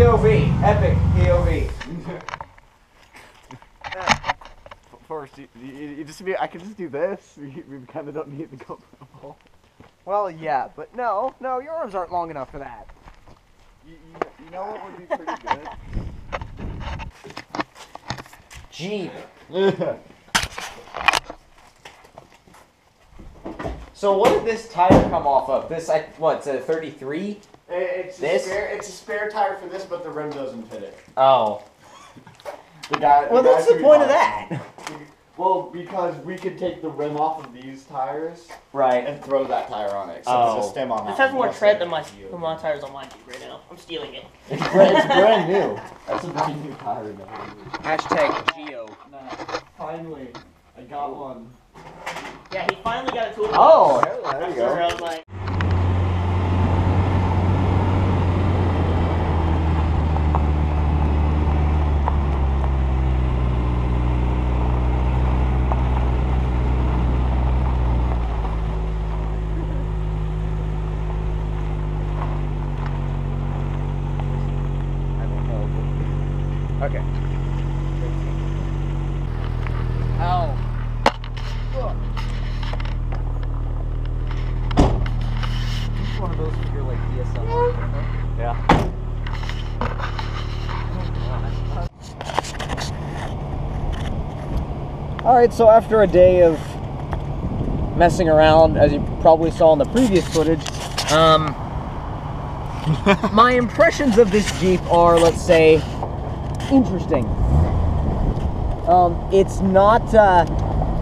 POV, epic POV. First, you just I can just do this. We kind of don't need the GoPro. Well, yeah, but no, your arms aren't long enough for that. You know what would be pretty good? Jeep. So what did this tire come off of? This, what's a 33? It's a spare tire for this, but the rim doesn't fit it. Oh. Well, what's the point of that? Well, because we could take the rim off of these tires, right, and throw that tire on it. So there's a stem on that. This has more tread than my tires on my Jeep right now. I'm stealing it. It's brand new. That's a brand new tire now. Hashtag Geo. Finally, I got one. Yeah, he finally got a tool. Oh, there you go. I was like, okay. Ow. It's one of those with your like DSLR. Yeah. Alright, so after a day of messing around, as you probably saw in the previous footage, my impressions of this Jeep are, let's say, interesting. It's not,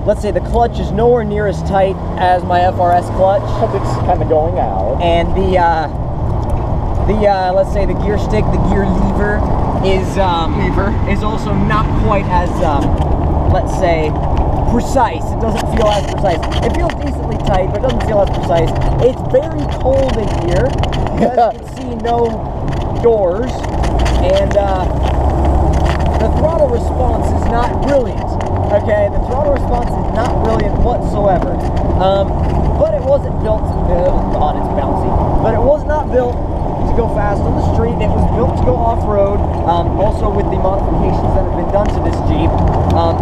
let's say the clutch is nowhere near as tight as my FRS clutch. It's kind of going out. And let's say the gear stick, the gear lever is also not quite as, let's say, precise. It doesn't feel as precise. It feels decently tight, but it doesn't feel as precise. It's very cold in here. You guys can see no doors, and the throttle response is not brilliant. Okay, the throttle response is not brilliant whatsoever. But it wasn't built. Oh God, it's bouncy. But it was not built to go fast on the street. It was built to go off-road. Also with the modifications that have been done to this Jeep,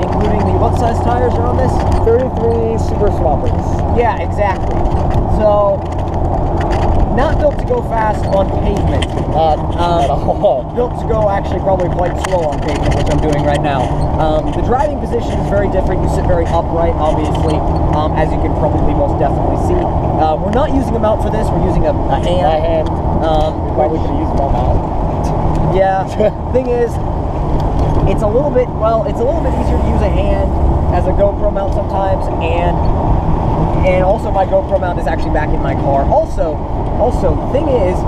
including the what size tires are on this? 33 Super Swampers. Yeah, exactly. So, not built to go fast on pavement. At all. Built to go actually probably quite slow on pavement, which I'm doing right now. The driving position is very different. You sit very upright, obviously, as you can probably most definitely see. We're not using a mount for this. We're using a hand. Probably could have used one mount. Yeah. Thing is, it's a little bit easier to use a hand as a GoPro mount sometimes, and also my GoPro mount is actually back in my car. Also, thing is,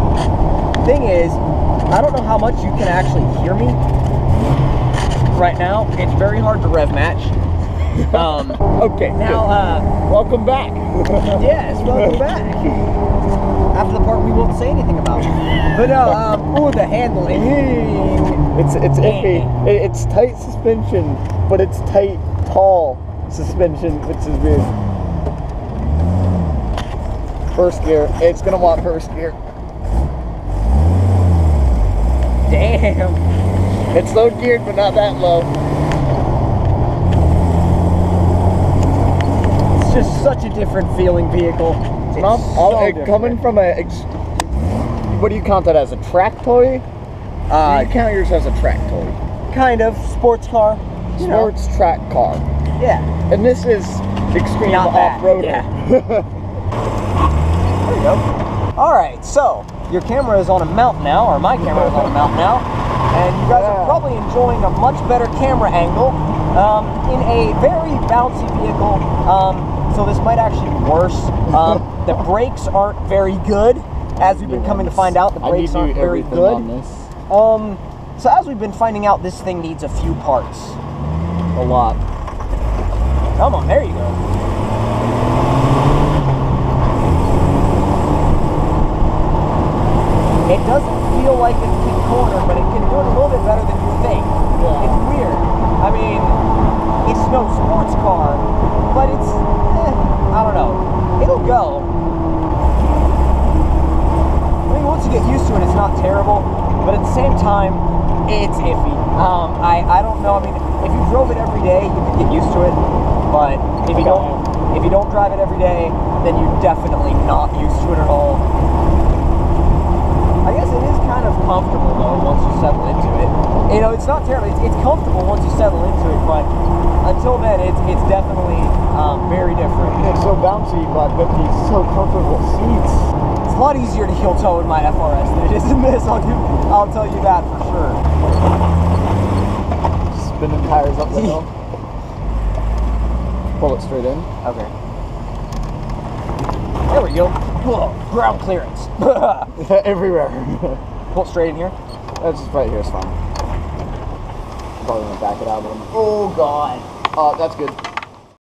I don't know how much you can actually hear me right now. It's very hard to rev match. Okay, now, welcome back. Yes, welcome back. After the part we won't say anything about. But no, the handling. It's iffy. It's tight suspension, but it's tight, tall suspension, which is weird. First gear. It's gonna want first gear. Damn. It's low geared, but not that low. It's just such a different feeling vehicle. Coming from a, what do you count that as, a track toy? You count yours as a track toy. Kind of sports car. Sports track car. Yeah. And this is extreme off-roader. Yeah. There you go. Alright, so your camera is on a mount now, or my camera is on a mount now, and you guys are probably enjoying a much better camera angle in a very bouncy vehicle, so this might actually be worse. The brakes aren't very good, as we've been coming to find out. The brakes aren't very good. So as we've been finding out, this thing needs a few parts. A lot. Come on, there you go. It doesn't feel like it can corner, but it can do it a little bit better than you think. Yeah. It's weird. I mean, it's no sports car, but it's, I don't know. It'll go. The thing once you get used to it, it's not terrible, but at the same time, it's iffy. I don't know. I mean, if you drove it every day, you could get used to it, but if you don't drive it every day, then you're definitely not used to it at all. I guess it is kind of comfortable though once you settle into it. You know, it's not terrible. It's comfortable once you settle into it, but until then, it's definitely very different. It's so bouncy, but with these so comfortable seats. It's a lot easier to heel toe in my FRS than it is in this. I'll tell you that for sure. Spinning tires up the hill. Pull it straight in. Okay. There we go. Whoa, ground clearance. Everywhere. Pull it straight in here. That's just right here, it's fine. Probably gonna back it out of them. Oh god. That's good.